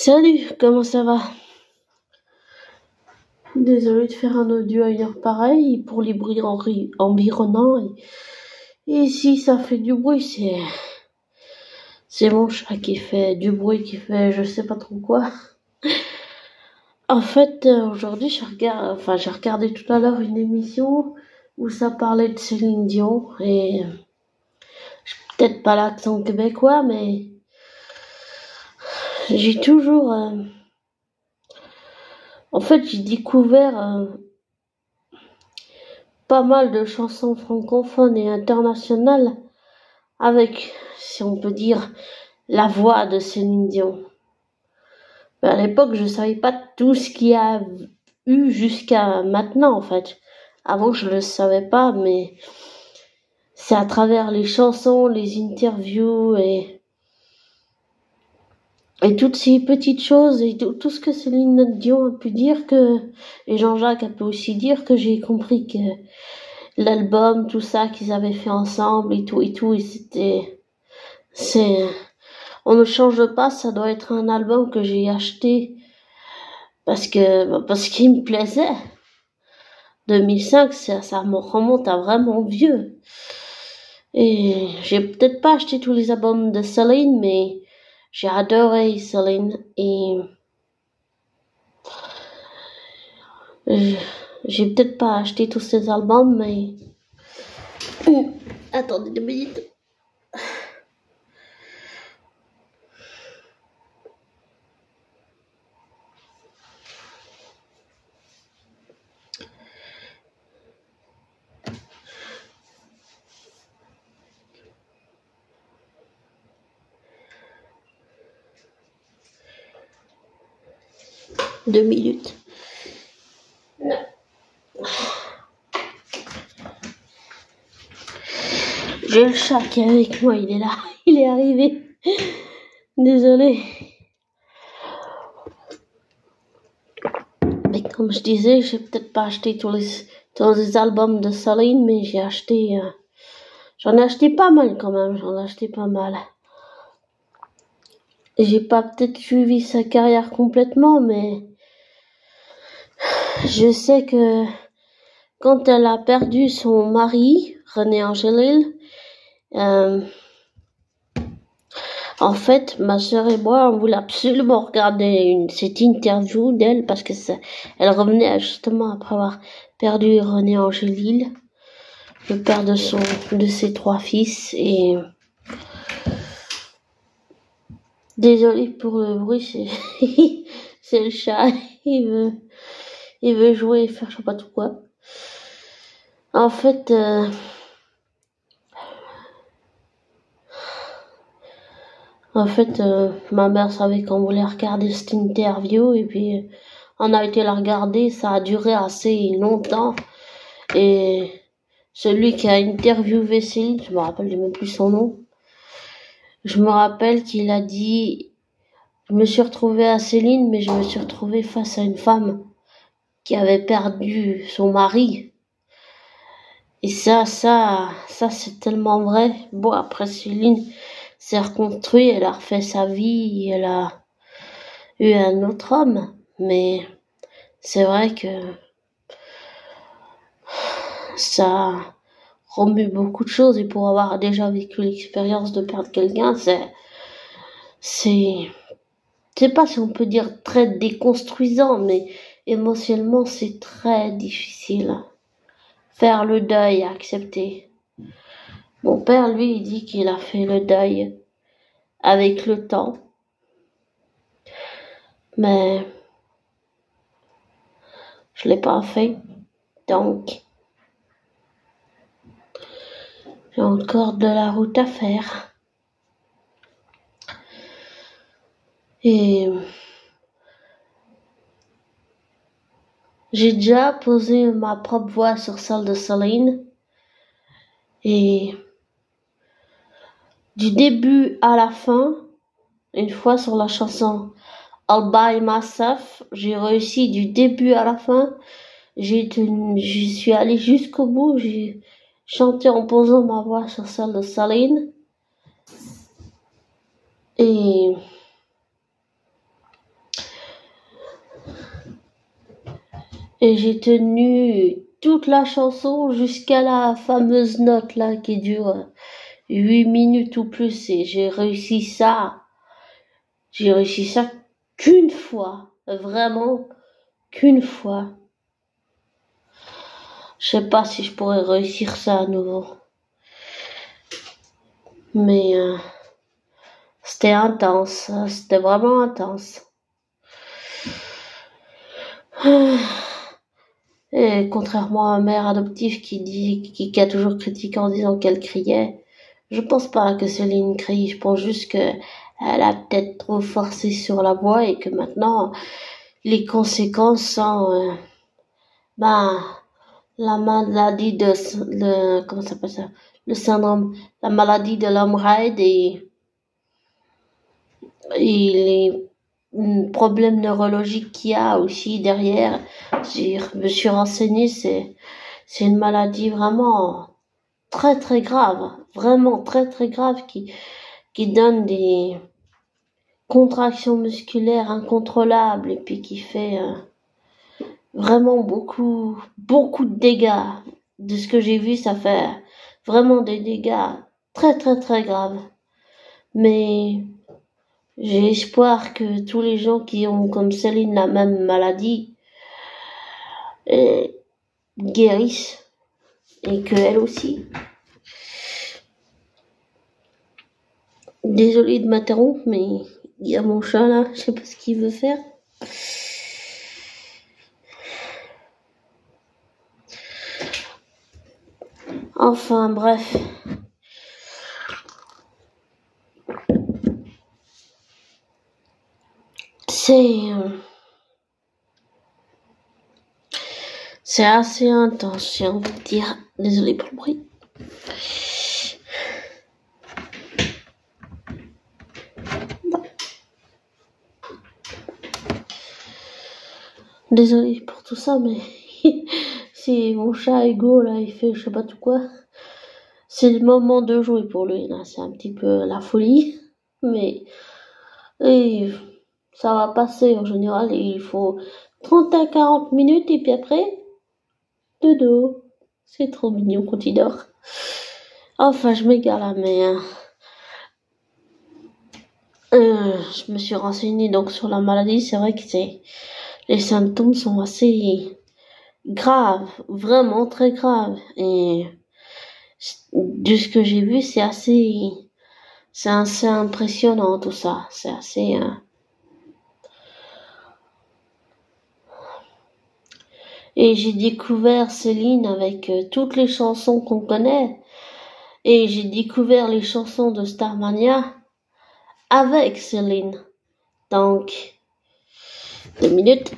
Salut, comment ça va? Désolée de faire un audio à une heure pareille pour les bruits environnants. Et si ça fait du bruit, c'est mon chat qui fait du bruit, qui fait je sais pas trop quoi. En fait, aujourd'hui, j'ai regardé tout à l'heure une émission où ça parlait de Céline Dion et peut-être pas l'accent québécois, mais j'ai toujours, en fait, j'ai découvert pas mal de chansons francophones et internationales avec, si on peut dire, la voix de Céline Dion. À l'époque, je savais pas tout ce qu'il y a eu jusqu'à maintenant, en fait. Avant, je le savais pas, mais c'est à travers les chansons, les interviews et toutes ces petites choses et tout ce que Céline Dion a pu dire et Jean-Jacques a pu aussi dire que j'ai compris que l'album, tout ça qu'ils avaient fait ensemble et tout, et on ne change pas, ça doit être un album que j'ai acheté parce qu'il me plaisait. 2005, ça me remonte à vraiment vieux. Et j'ai peut-être pas acheté tous les albums de Céline, mais j'ai adoré Céline et j'ai peut-être pas acheté tous ses albums, mais attendez 2 minutes. Deux minutes. J'ai le chat qui est avec moi, il est là, il est arrivé. Désolé. Mais comme je disais, j'ai peut-être pas acheté tous les albums de Céline, mais j'en ai acheté pas mal quand même, J'ai pas peut-être suivi sa carrière complètement, mais je sais que quand elle a perdu son mari, René Angélil, en fait, ma sœur et moi, on voulait absolument regarder cette interview d'elle parce que elle revenait justement après avoir perdu René Angélil, le père de ses 3 fils et désolé pour le bruit, c'est le chat, il veut jouer et faire je sais pas tout quoi. En fait, ma mère savait qu'on voulait regarder cette interview et puis on a été la regarder, ça a duré assez longtemps et celui qui a interviewé Céline, je me rappelle même plus son nom, je me rappelle qu'il a dit je me suis retrouvé à Céline, mais je me suis retrouvé face à une femme qui avait perdu son mari. Et ça, c'est tellement vrai. Bon, après, Céline s'est reconstruite, elle a refait sa vie, elle a eu un autre homme. Mais c'est vrai que ça remue beaucoup de choses et pour avoir déjà vécu l'expérience de perdre quelqu'un, c'est pas si on peut dire très déconstruisant, mais émotionnellement, c'est très difficile. Faire le deuil, accepter. Mon père, lui, il dit qu'il a fait le deuil avec le temps. Mais je l'ai pas fait. Donc, j'ai encore de la route à faire. Et j'ai déjà posé ma propre voix sur celle de Céline. Et du début à la fin, une fois sur la chanson All By Myself, j'ai réussi du début à la fin. J'y suis allée jusqu'au bout. J'ai chanté en posant ma voix sur celle de Céline. Et Et j'ai tenu toute la chanson jusqu'à la fameuse note là qui dure 8 minutes ou plus et j'ai réussi ça. J'ai réussi ça qu'une fois. Vraiment qu'une fois. Je sais pas si je pourrais réussir ça à nouveau. Mais c'était intense. C'était vraiment intense. Et contrairement à ma mère adoptive qui a toujours critiqué en disant qu'elle criait, je pense pas que Céline crie. Je pense juste que elle a peut-être trop forcé sur la voix et que maintenant les conséquences sont, ben, la maladie de le comment ça s'appelle ça, le syndrome, la maladie de l'homme raide et les problèmes neurologiques qu'il y a aussi derrière. Je me suis renseignée, c'est une maladie vraiment très très grave, vraiment très très grave qui donne des contractions musculaires incontrôlables et puis qui fait vraiment beaucoup de dégâts. De ce que j'ai vu, ça fait vraiment des dégâts très très très graves. Mais j'ai espoir que tous les gens qui ont comme Céline la même maladie guérissent et qu'elle aussi. Désolée de m'interrompre, mais il y a mon chat là, je sais pas ce qu'il veut faire. Enfin bref. C'est assez intense, j'ai envie de dire. Désolée pour le bruit. Désolée pour tout ça, mais c'est mon chat Hugo là, il fait je sais pas tout quoi. C'est le moment de jouer pour lui là, c'est un petit peu la folie, mais et ça va passer en général. Et il faut 30 à 40 minutes et puis après dodo. C'est trop mignon quand il dort. Enfin, je m'égare là, mais je me suis renseignée donc sur la maladie. C'est vrai que les symptômes sont assez graves, vraiment très graves. Et de ce que j'ai vu, c'est assez impressionnant tout ça. C'est assez. Et j'ai découvert Céline avec toutes les chansons qu'on connaît. Et j'ai découvert les chansons de Starmania avec Céline. Donc, 2 minutes.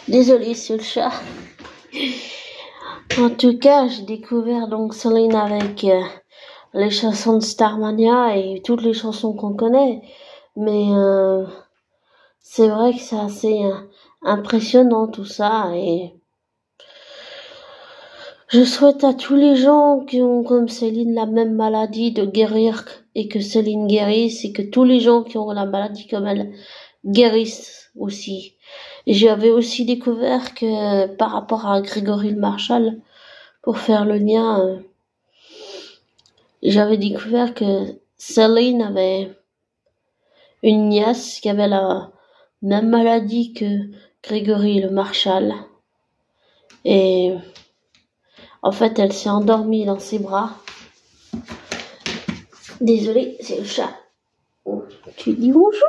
Désolée sur le chat. En tout cas, j'ai découvert donc Céline avec les chansons de Starmania et toutes les chansons qu'on connaît. Mais c'est vrai que c'est assez impressionnant tout ça. Et je souhaite à tous les gens qui ont comme Céline la même maladie de guérir et que Céline guérisse et que tous les gens qui ont la maladie comme elle guérissent aussi. Et j'avais aussi découvert que par rapport à Grégory Le Marchal, pour faire le lien, j'avais découvert que Céline avait une nièce qui avait la même maladie que Grégory Le Marchal. Et en fait, elle s'est endormie dans ses bras. Désolée, c'est le chat. Tu dis bonjour?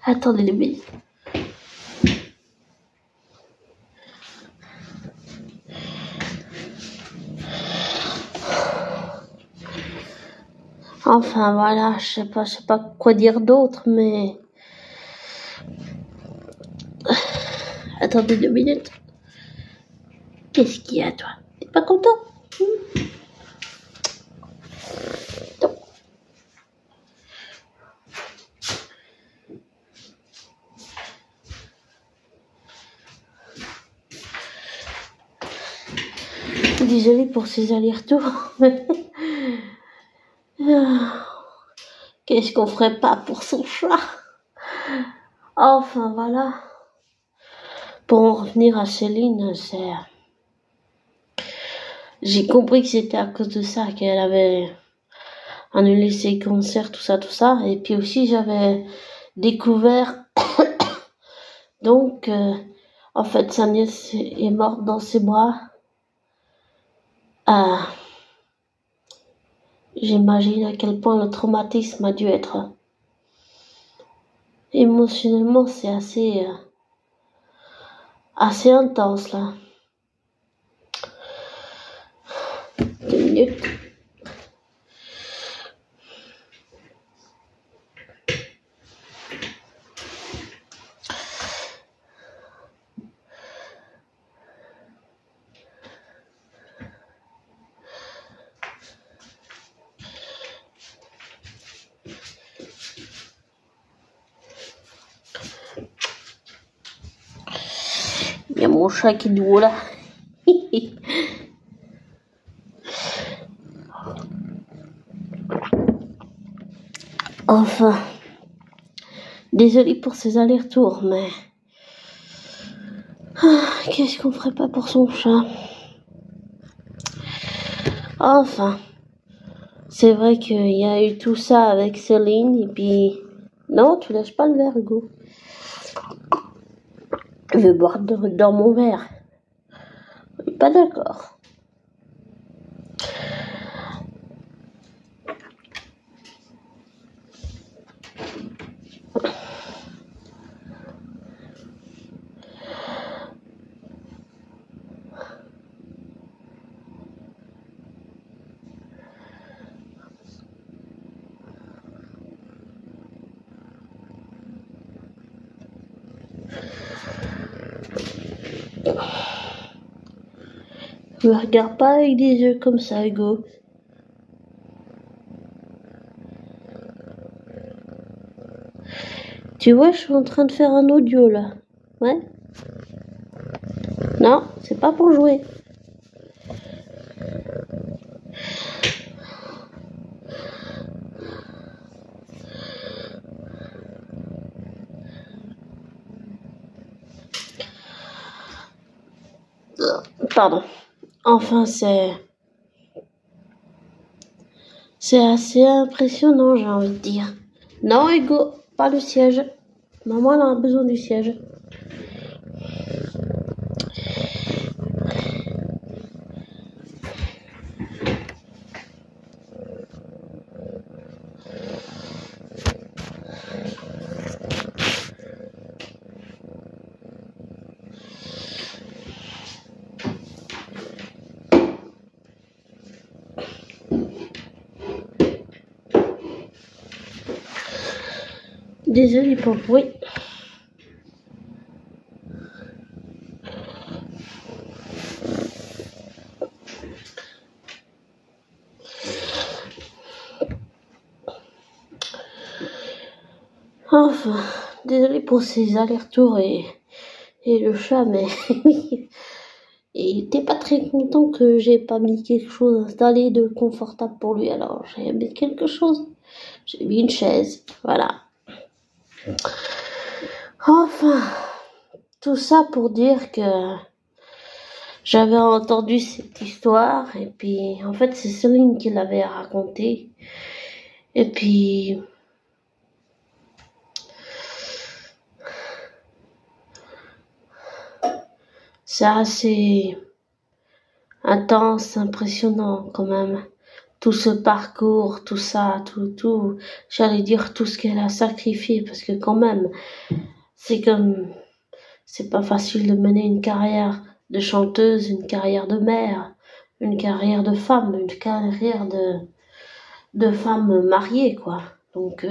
Attendez 2 minutes. Enfin voilà, je sais pas quoi dire d'autre, mais attendez 2 minutes. Qu'est-ce qu'il y a toi? T'es pas content? Non. Désolée pour ces allers-retours. Qu'est-ce qu'on ferait pas pour son chat? Enfin, voilà. Pour en revenir à Céline, j'ai compris que c'était à cause de ça qu'elle avait annulé ses concerts, tout ça. Et puis aussi, j'avais découvert, donc, en fait, sa nièce est morte dans ses bras. J'imagine à quel point le traumatisme a dû être émotionnellement, c'est assez intense, là. 2 minutes. Il y a mon chat qui doit là. Enfin, désolée pour ces allers-retours, mais qu'est-ce qu'on ferait pas pour son chat? Enfin, c'est vrai qu'il y a eu tout ça avec Céline, et puis... Non, tu lâches pas le verre, Hugo. Je veux boire dans mon verre. Je suis pas d'accord. Je me regarde pas avec des yeux comme ça, Hugo. Tu vois, je suis en train de faire un audio, là. Ouais? Non, c'est pas pour jouer. Pardon. Enfin, c'est assez impressionnant, j'ai envie de dire. Non, Hugo, pas le siège. Maman, elle a besoin du siège. Désolée pour le bruit. Enfin, désolée pour ces allers-retours et le chat, mais il était pas très content que j'ai pas mis quelque chose installé de confortable pour lui. Alors j'ai mis quelque chose. J'ai mis une chaise, voilà. Enfin, tout ça pour dire que j'avais entendu cette histoire et puis en fait c'est Céline qui l'avait racontée. Et puis c'est assez intense, impressionnant quand même. Tout ce parcours, tout ça, tout, j'allais dire tout ce qu'elle a sacrifié, parce que quand même, c'est pas facile de mener une carrière de chanteuse, une carrière de mère, une carrière de femme, une carrière de femme mariée, quoi. Donc,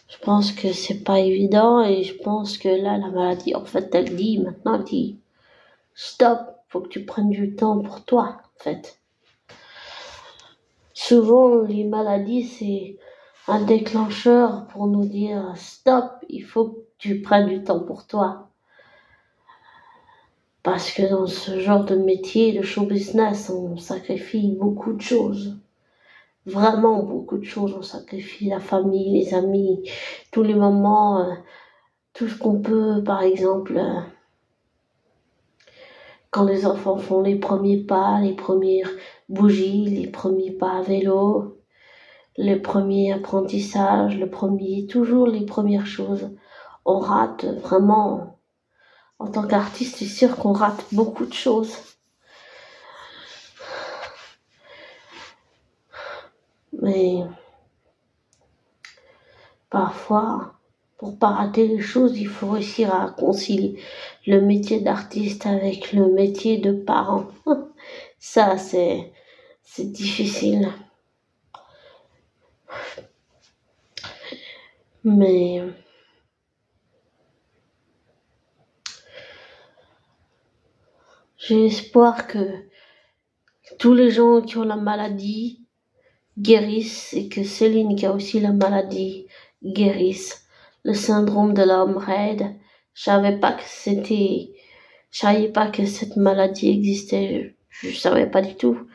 je pense que c'est pas évident, et je pense que là, la maladie, en fait, elle dit, stop, faut que tu prennes du temps pour toi, en fait. Souvent, les maladies, c'est un déclencheur pour nous dire stop, il faut que tu prennes du temps pour toi. Parce que dans ce genre de métier, le show business, on sacrifie beaucoup de choses. Vraiment beaucoup de choses. On sacrifie la famille, les amis, tous les moments, tout ce qu'on peut, par exemple, quand les enfants font les premiers pas, les premières bougies, les premiers pas à vélo, les premiers apprentissages, toujours les premières choses. On rate vraiment, en tant qu'artiste, c'est sûr qu'on rate beaucoup de choses. Mais parfois, pour pas rater les choses, il faut réussir à concilier le métier d'artiste avec le métier de parent. Ça, c'est difficile. Mais j'ai espoir que tous les gens qui ont la maladie guérissent et que Céline qui a aussi la maladie guérisse. Le syndrome de l'homme raide, je savais pas que cette maladie existait, je savais pas du tout.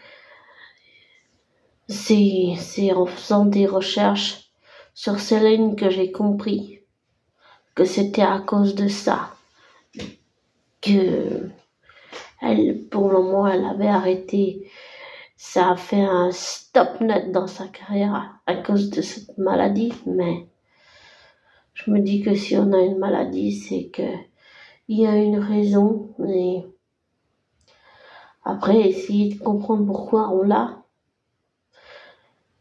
C'est en faisant des recherches sur Céline que j'ai compris que c'était à cause de ça que pour le moment, elle avait arrêté. Ça a fait un stop net dans sa carrière à cause de cette maladie, mais je me dis que si on a une maladie, c'est que il y a une raison, et après, essayer de comprendre pourquoi on l'a.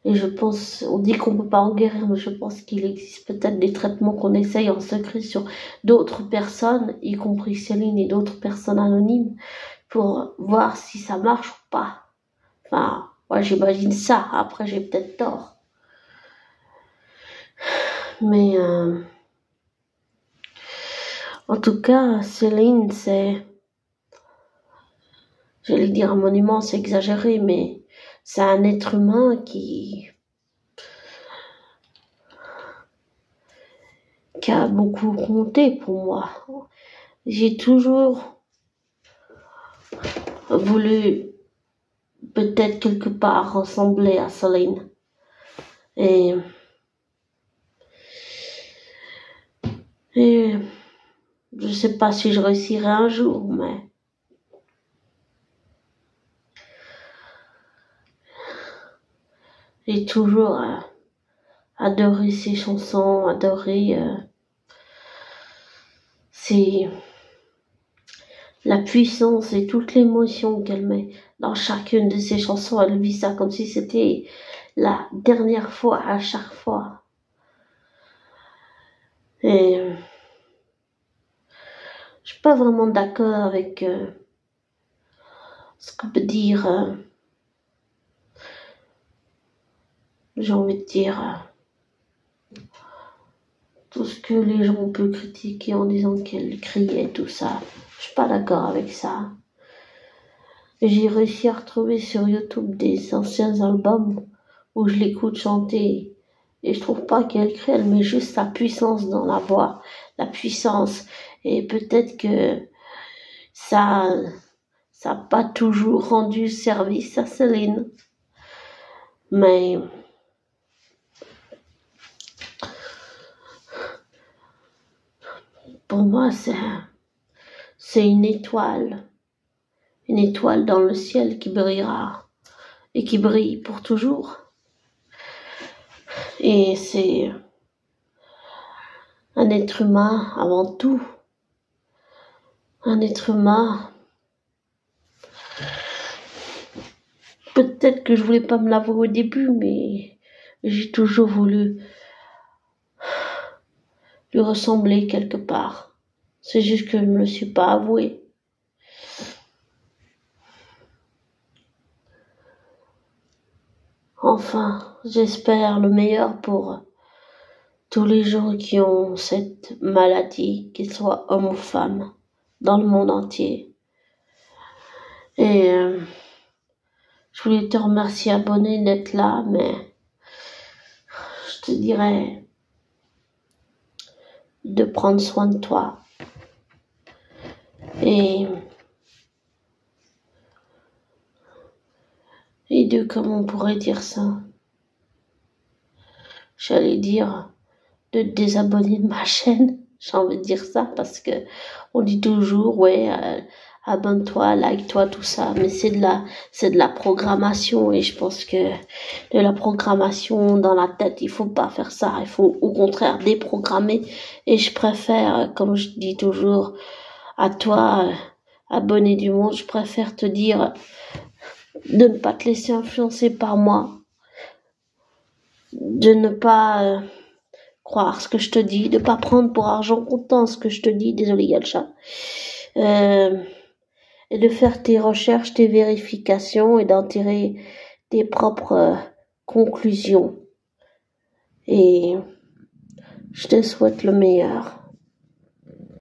Et je pense, on dit qu'on peut pas en guérir, mais je pense qu'il existe peut-être des traitements qu'on essaye en secret sur d'autres personnes, y compris Céline et d'autres personnes anonymes, pour voir si ça marche ou pas. Enfin, moi j'imagine ça, après j'ai peut-être tort. Mais en tout cas, Céline, j'allais dire un monument, c'est exagéré, mais c'est un être humain qui a beaucoup compté pour moi. J'ai toujours voulu peut-être quelque part ressembler à Céline. Et je sais pas si je réussirai un jour, mais j'ai toujours adoré ses chansons, adoré la puissance et toute l'émotion qu'elle met dans chacune de ses chansons. Elle vit ça comme si c'était la dernière fois à chaque fois. Et je suis pas vraiment d'accord avec ce qu'on peut dire. J'ai envie de dire tout ce que les gens peuvent critiquer en disant qu'elle criait, tout ça. Je suis pas d'accord avec ça. J'ai réussi à retrouver sur YouTube des anciens albums où je l'écoute chanter et je trouve pas qu'elle crie, elle met juste sa puissance dans la voix, la puissance. Et peut-être que ça a pas toujours rendu service à Céline. Mais pour moi, c'est une étoile dans le ciel qui brillera et qui brille pour toujours. Et c'est un être humain avant tout. Un être humain. Peut-être que je voulais pas me l'avouer au début, mais j'ai toujours voulu lui ressembler quelque part. C'est juste que je me le suis pas avoué. Enfin, j'espère le meilleur pour tous les gens qui ont cette maladie, qu'ils soient hommes ou femmes, dans le monde entier. Et je voulais te remercier, abonné, d'être là, mais je te dirais de prendre soin de toi. Et et de, comment on pourrait dire ça? J'allais dire de te désabonner de ma chaîne. J'ai envie de dire ça parce que on dit toujours, ouais, abonne-toi, like-toi, tout ça. Mais c'est de la programmation et je pense que de la programmation dans la tête, il faut pas faire ça. Il faut au contraire déprogrammer et je préfère, comme je dis toujours à toi, abonné du monde, je préfère te dire de ne pas te laisser influencer par moi, de ne pas croire ce que je te dis, de pas prendre pour argent comptant ce que je te dis, désolé, il y a le chat, et de faire tes recherches, tes vérifications et d'en tirer tes propres conclusions. Et je te souhaite le meilleur.